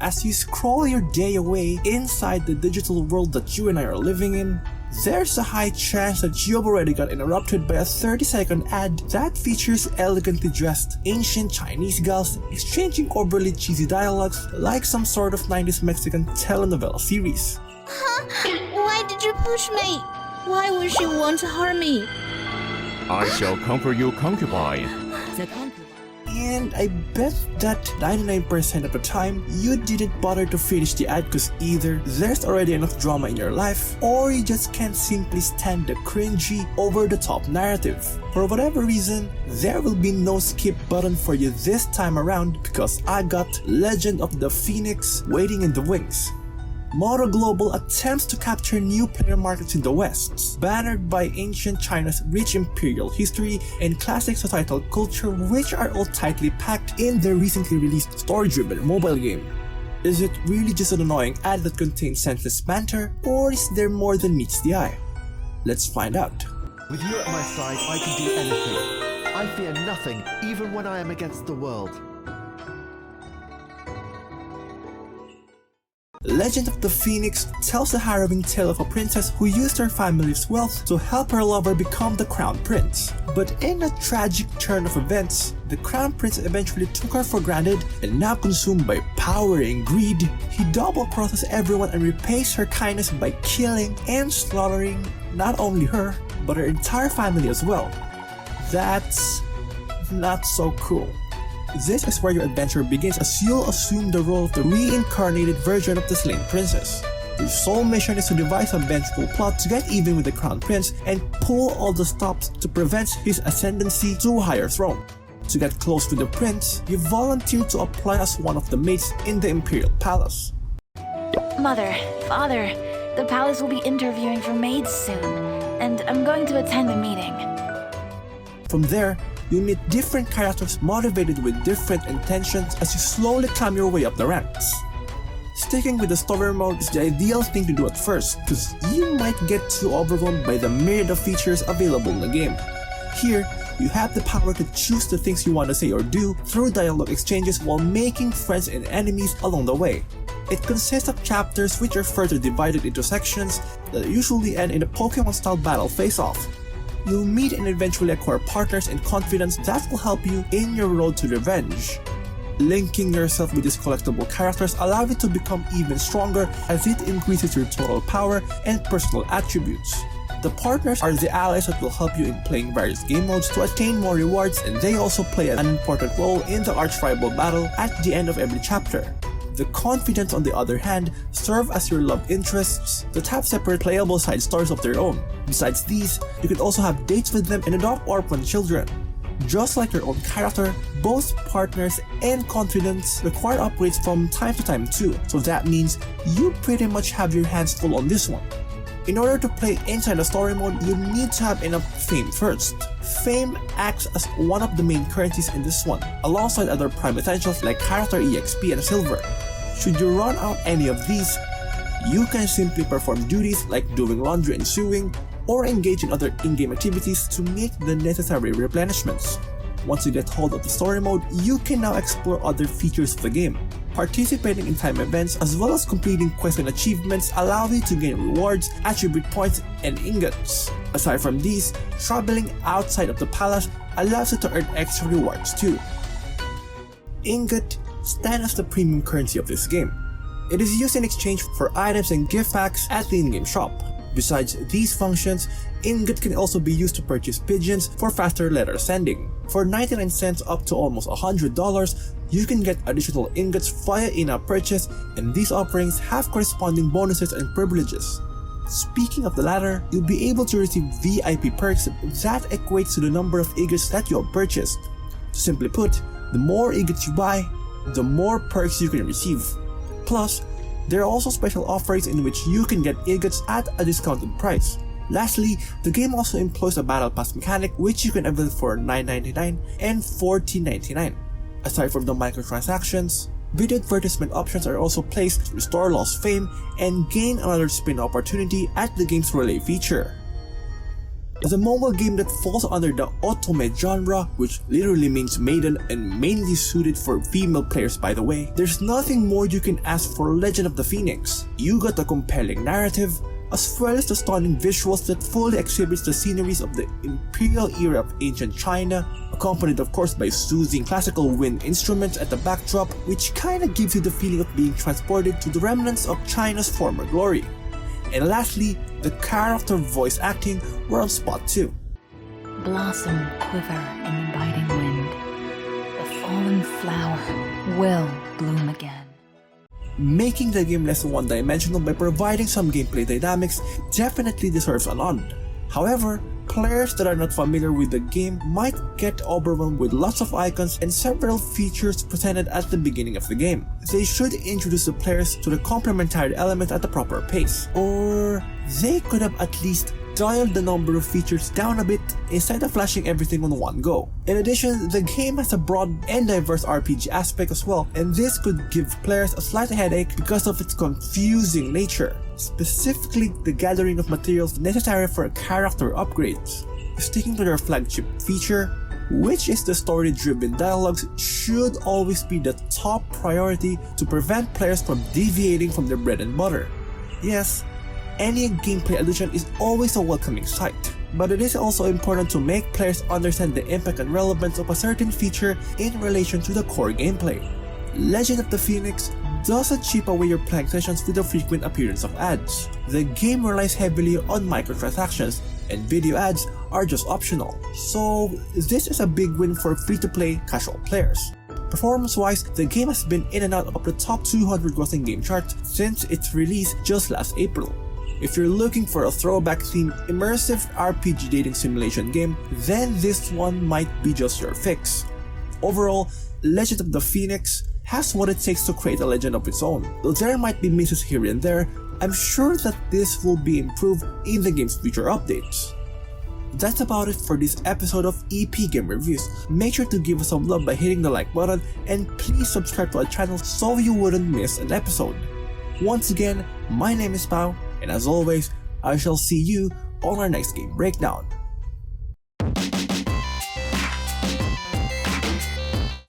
as you scroll your day away inside the digital world that you and I are living in, there's a high chance that you've already got interrupted by a 30-second ad that features elegantly dressed ancient Chinese gals exchanging overly cheesy dialogues like some sort of 90s Mexican telenovela series. Huh? Why did you push me? Why would she want to harm me? I shall conquer you, concubine. And I bet that 99% of the time, you didn't bother to finish the ad because either there's already enough drama in your life, or you just can't simply stand the cringy, over-the-top narrative. For whatever reason, there will be no skip button for you this time around because I got Legend of the Phoenix waiting in the wings. Moto Global attempts to capture new player markets in the West, bannered by ancient China's rich imperial history and classic societal culture, which are all tightly packed in their recently released story-driven mobile game. Is it really just an annoying ad that contains senseless banter, or is there more than meets the eye? Let's find out. With you at my side, I can do anything. I fear nothing, even when I am against the world. Legend of the Phoenix tells the harrowing tale of a princess who used her family's wealth to help her lover become the crown prince. But in a tragic turn of events, the crown prince eventually took her for granted, and now consumed by power and greed, he double-crosses everyone and repays her kindness by killing and slaughtering not only her, but her entire family as well. That's not so cool. This is where your adventure begins as you'll assume the role of the reincarnated version of the slain princess. Your sole mission is to devise a vengeful plot to get even with the crown prince and pull all the stops to prevent his ascendancy to a higher throne. To get close to the prince, you volunteer to apply as one of the maids in the imperial palace. Mother, father, the palace will be interviewing for maids soon, and I'm going to attend the meeting. From there, you meet different characters motivated with different intentions as you slowly climb your way up the ranks. Sticking with the story mode is the ideal thing to do at first, because you might get too overwhelmed by the myriad of features available in the game. Here, you have the power to choose the things you want to say or do through dialogue exchanges while making friends and enemies along the way. It consists of chapters which are further divided into sections that usually end in a Pokemon-style battle face-off. You'll meet and eventually acquire partners and confidence that will help you in your road to revenge. Linking yourself with these collectible characters allows you to become even stronger as it increases your total power and personal attributes. The partners are the allies that will help you in playing various game modes to attain more rewards, and they also play an important role in the arch-rival battle at the end of every chapter. The confidants, on the other hand, serve as your love interests that have separate playable side stories of their own. Besides these, you can also have dates with them and adopt orphan children. Just like your own character, both partners and confidants require upgrades from time to time too, so that means you pretty much have your hands full on this one. In order to play inside the story mode, you need to have enough fame first. Fame acts as one of the main currencies in this one, alongside other prime essentials like character EXP and silver. Should you run out any of these, you can simply perform duties like doing laundry and sewing, or engage in other in-game activities to make the necessary replenishments. Once you get hold of the story mode, you can now explore other features of the game. Participating in time events as well as completing quests and achievements allow you to gain rewards, attribute points, and ingots. Aside from these, traveling outside of the palace allows you to earn extra rewards too. Ingot stands as the premium currency of this game. It is used in exchange for items and gift packs at the in-game shop. Besides these functions, ingot can also be used to purchase pigeons for faster letter sending. For 99 cents up to almost $100, you can get additional ingots via in-app purchase, and these offerings have corresponding bonuses and privileges. Speaking of the latter, you'll be able to receive VIP perks that equates to the number of ingots that you have purchased. Simply put, the more ingots you buy, the more perks you can receive. Plus, there are also special offerings in which you can get ingots at a discounted price. Lastly, the game also employs a battle pass mechanic which you can avail for $9.99 and $14.99. Aside from the microtransactions, video advertisement options are also placed to restore lost fame and gain another spin opportunity at the game's relay feature. As a mobile game that falls under the otome genre, which literally means maiden and mainly suited for female players by the way, there's nothing more you can ask for Legend of the Phoenix. You got a compelling narrative, as well as the stunning visuals that fully exhibits the sceneries of the imperial era of ancient China, accompanied of course by soothing classical wind instruments at the backdrop, which kinda gives you the feeling of being transported to the remnants of China's former glory. And lastly, the character voice acting were on spot too. Blossom quiver in the biting wind. The fallen flower will bloom again. Making the game less one-dimensional by providing some gameplay dynamics definitely deserves a nod. However, players that are not familiar with the game might get overwhelmed with lots of icons and several features presented at the beginning of the game. They should introduce the players to the complementary element at the proper pace, or they could have at least dialed the number of features down a bit instead of flashing everything on one go. In addition, the game has a broad and diverse RPG aspect as well, and this could give players a slight headache because of its confusing nature, specifically the gathering of materials necessary for character upgrades. Sticking to their flagship feature, which is the story-driven dialogues, should always be the top priority to prevent players from deviating from their bread and butter. Yes, any gameplay addition is always a welcoming sight, but it is also important to make players understand the impact and relevance of a certain feature in relation to the core gameplay. Legend of the Phoenix doesn't chip away your playing sessions with the frequent appearance of ads. The game relies heavily on microtransactions, and video ads are just optional, so this is a big win for free-to-play casual players. Performance-wise, the game has been in and out of the top 200 grossing game charts since its release just last April. If you're looking for a throwback-themed immersive RPG dating simulation game, then this one might be just your fix. Overall, Legend of the Phoenix has what it takes to create a legend of its own. Though there might be misses here and there, I'm sure that this will be improved in the game's future updates. That's about it for this episode of EP Game Reviews. Make sure to give us some love by hitting the like button, and please subscribe to our channel so you wouldn't miss an episode. Once again, my name is Pao, and as always, I shall see you on our next game breakdown.